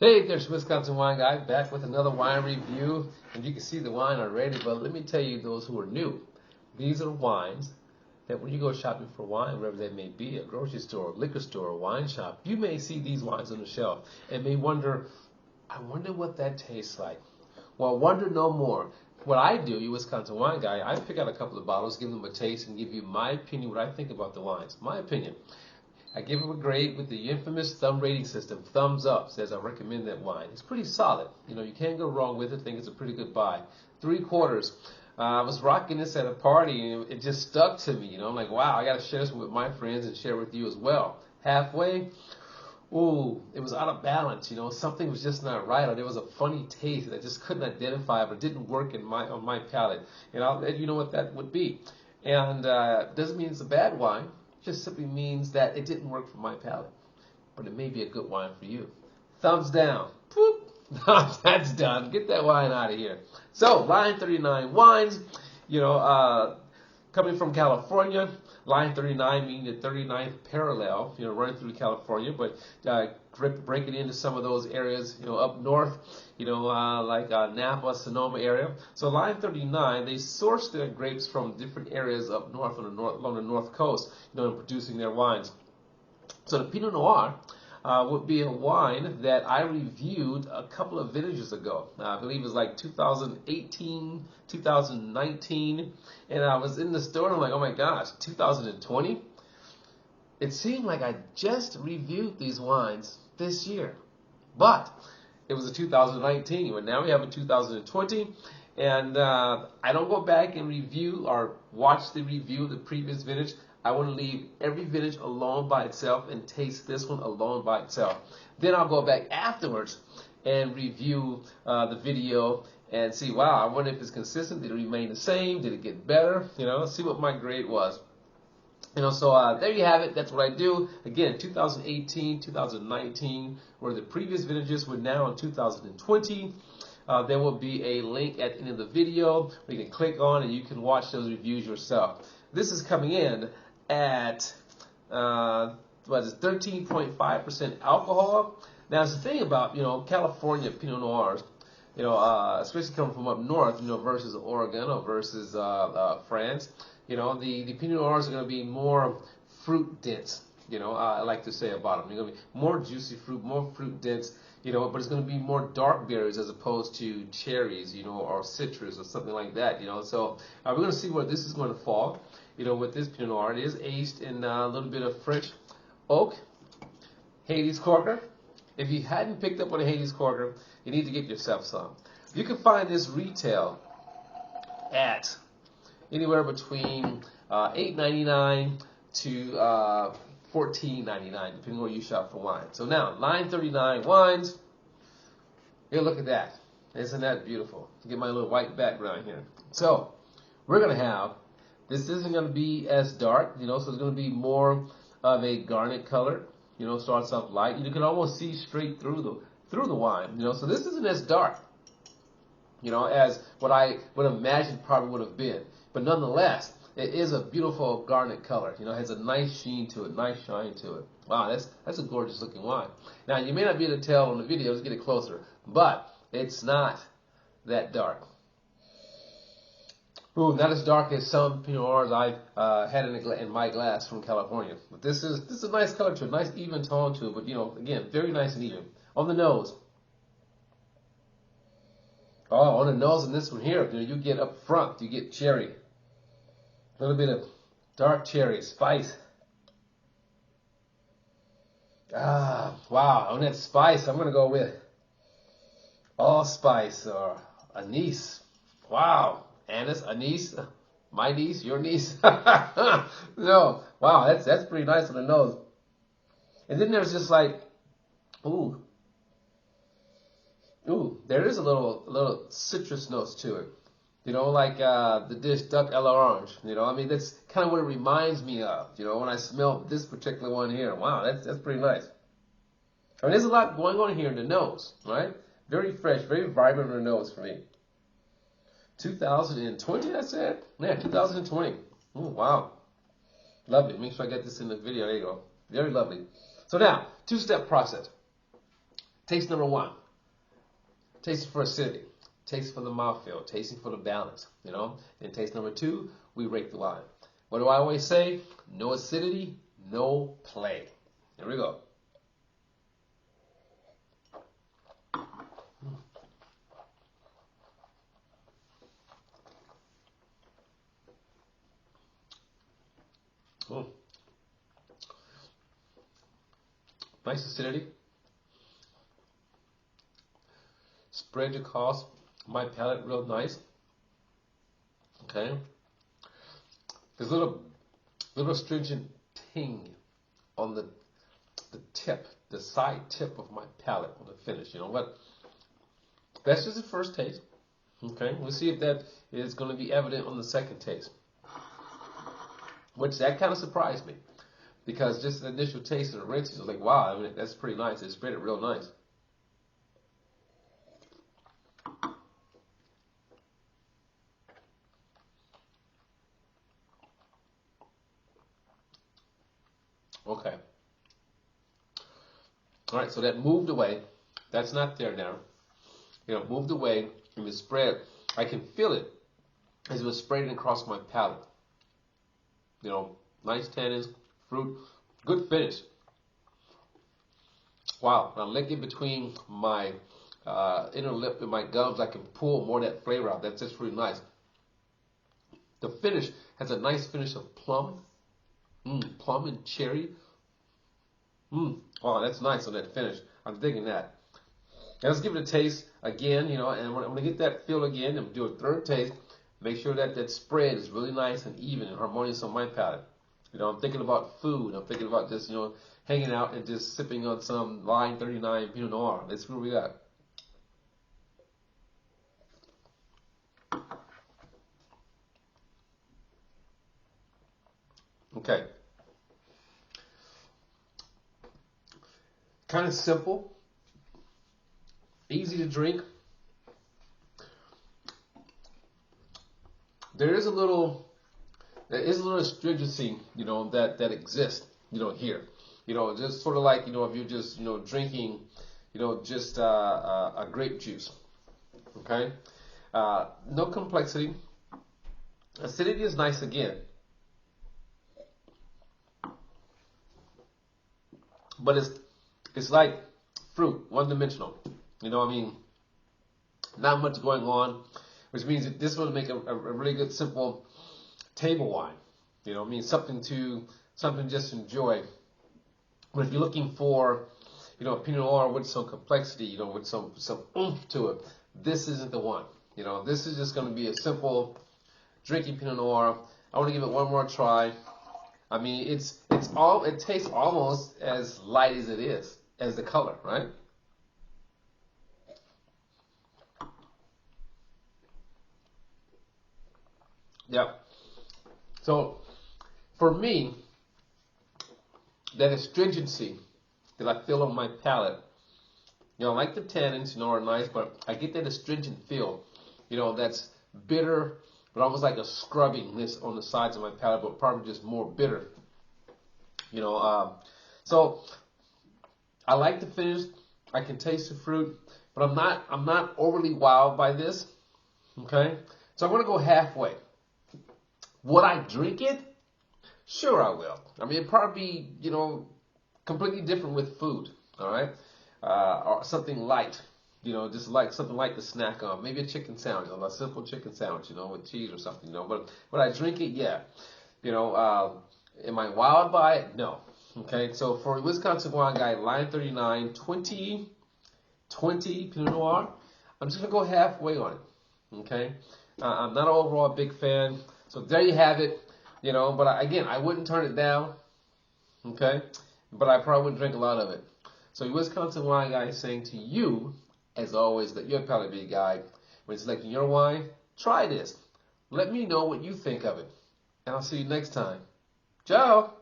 Hey, there's Wisconsin Wine Guy back with another wine review, and you can see the wine already, but let me tell you those who are new. These are wines that when you go shopping for wine, wherever that may be, a grocery store, a liquor store, a wine shop, you may see these wines on the shelf and may wonder, I wonder what that tastes like. Well, wonder no more. What I do, you Wisconsin Wine Guy, I pick out a couple of bottles, give them a taste, and give you my opinion, what I think about the wines. My opinion. I give them a grade with the infamous thumb rating system. Thumbs up says I recommend that wine. It's pretty solid. You know, you can't go wrong with it. I think it's a pretty good buy. 3/4. I was rocking this at a party and it just stuck to me. You know, I'm like, wow, I got to share this with my friends and share with you as well. Halfway, ooh, it was out of balance. You know, something was just not right, or there was a funny taste that I just couldn't identify, but it didn't work on my palate. And I'll let you know what that would be. And doesn't mean it's a bad wine. Just simply means that it didn't work for my palate, but it may be a good wine for you. Thumbs down. Poop. That's done. Get that wine out of here. So, Line 39 wines, you know, coming from California. Line 39 meaning the 39th parallel, you know, running through California, but breaking into some of those areas, you know, up north, you know, like Napa, Sonoma area. So Line 39, they source their grapes from different areas up north along the north coast, you know, in producing their wines. So the Pinot Noir would be a wine that I reviewed a couple of vintages ago. I believe it was like 2018, 2019, and I was in the store and I'm like, oh my gosh, 2020? It seemed like I just reviewed these wines this year, but it was a 2019, but now we have a 2020, and I don't go back and review or watch the review of the previous vintage. I want to leave every vintage alone by itself and taste this one alone by itself. Then I'll go back afterwards and review the video and see, wow, I wonder if it's consistent. Did it remain the same? Did it get better? You know, see what my grade was. You know, so there you have it. That's what I do. Again, 2018, 2019 were the previous vintages. We're now in 2020. There will be a link at the end of the video where you can click on and you can watch those reviews yourself. This is coming in at 13.5% alcohol. Now, it's the thing about, you know, California Pinot Noirs, you know, especially coming from up north, you know, versus Oregon or versus France. You know, the Pinot Noirs are going to be more fruit dense. You know, I like to say about them. They're going to be more juicy fruit, more fruit dense. You know, but it's going to be more dark berries as opposed to cherries, you know, or citrus or something like that. You know, so we're going to see where this is going to fall. You know, with this Pinot Noir, it is aged in a little bit of French oak, Hades Corker. If you hadn't picked up on a Hades Corker, you need to get yourself some. You can find this retail at anywhere between $8.99 to $14.99, depending on where you shop for wine. So now, Line 39 wines. Here, look at that. Isn't that beautiful? Get my little white background here. So, we're going to have, this isn't going to be as dark, you know, so it's going to be more of a garnet color. You know, starts off light. You can almost see straight through the wine. You know, so this isn't as dark, you know, as what I would imagine probably would have been. But nonetheless, it is a beautiful garnet color. You know, it has a nice sheen to it, nice shine to it. Wow, that's a gorgeous looking wine. Now, you may not be able to tell on the video, let's get it closer, but it's not that dark. Ooh, not as dark as some Pinot Noirs I've had in my glass from California. But this is a nice color to it, nice even tone to it. But, you know, again, very nice and even. On the nose. Oh, on the nose in this one here, you know, you get up front, you get cherry. A little bit of dark cherry, spice. Ah, wow, on that spice, I'm going to go with allspice or anise. Wow. Anise, anise, my niece, your niece. No, wow, that's pretty nice on the nose. And then there's just like, ooh, there is a little citrus notes to it. You know, like the dish duck à l'orange. You know, I mean, that's kind of what it reminds me of. You know, when I smell this particular one here, wow, that's pretty nice. I mean, there's a lot going on here in the nose, right? Very fresh, very vibrant on the nose for me. 2020, I said? Yeah, 2020. Oh, wow. Lovely. Make sure I get this in the video. There you go. Very lovely. So now, two-step process. Taste number one. Tasting for acidity. Tasting for the mouthfeel. Tasting for the balance. You know. And taste number two, we rate the wine. What do I always say? No acidity, no play. Here we go. Nice acidity. Spread across my palate real nice. Okay. There's a little astringent ting on the tip, the side tip of my palate on the finish. You know what? That's just the first taste. Okay. We'll see if that is going to be evident on the second taste. Which that kind of surprised me. Because just the initial taste of the rinses, I was like, wow, I mean, that's pretty nice. It spread it real nice. Okay. All right, so that moved away. That's not there now. You know, moved away and the spread. I can feel it as it was spreading across my palate. You know, nice tannins, fruit, good finish. Wow, when I lick it between my inner lip and my gums, I can pull more of that flavor out. That's just really nice. The finish has a nice finish of plum. Plum and cherry. Oh, that's nice on that finish. I'm digging that. Now let's give it a taste again, you know, and I'm going to get that feel again and do a third taste. Make sure that that spread is really nice and even and harmonious on my palate. You know, I'm thinking about food. I'm thinking about just, you know, hanging out and just sipping on some Line 39 Pinot Noir. Let's see what we got. Okay. Kind of simple. Easy to drink. There is a little astringency, you know, that exists, you know, here. You know, just sort of like, you know, if you're just, you know, drinking, you know, just a grape juice. Okay? No complexity. Acidity is nice again. But it's like fruit, one-dimensional. You know what I mean? Not much going on, which means that this will make a really good, simple table wine. You know, I mean, something just to enjoy. But if you're looking for, you know, a Pinot Noir with some complexity, you know, with some oomph to it, this isn't the one. You know, this is just going to be a simple drinking Pinot Noir. I want to give it one more try. I mean, it tastes almost as light as it is, as the color, right? Yeah. So, for me, that astringency that I feel on my palate, you know, I like the tannins, you know, are nice, but I get that astringent feel, you know, that's bitter, but almost like a scrubbingness on the sides of my palate, but probably just more bitter. You know, so I like the finish. I can taste the fruit, but I'm not overly wowed by this. Okay, so I'm gonna go halfway. Would I drink it? Sure, I will. I mean, it'd probably be, you know, completely different with food. All right, or something light. You know, just like something light to snack on. Maybe a chicken sandwich, a simple chicken sandwich, you know, with cheese or something. You know, but would I drink it? Yeah. You know, am I wowed by it? No. Okay, so for Wisconsin Wine Guide, Line 39, 2020 Pinot Noir, I'm just going to go halfway on it. Okay, I'm not overall a big fan. So there you have it. You know, but again, I wouldn't turn it down. Okay, but I probably wouldn't drink a lot of it. So Wisconsin Wine Guide is saying to you, as always, let your palate be a guide. When selecting your wine, try this. Let me know what you think of it. And I'll see you next time. Ciao!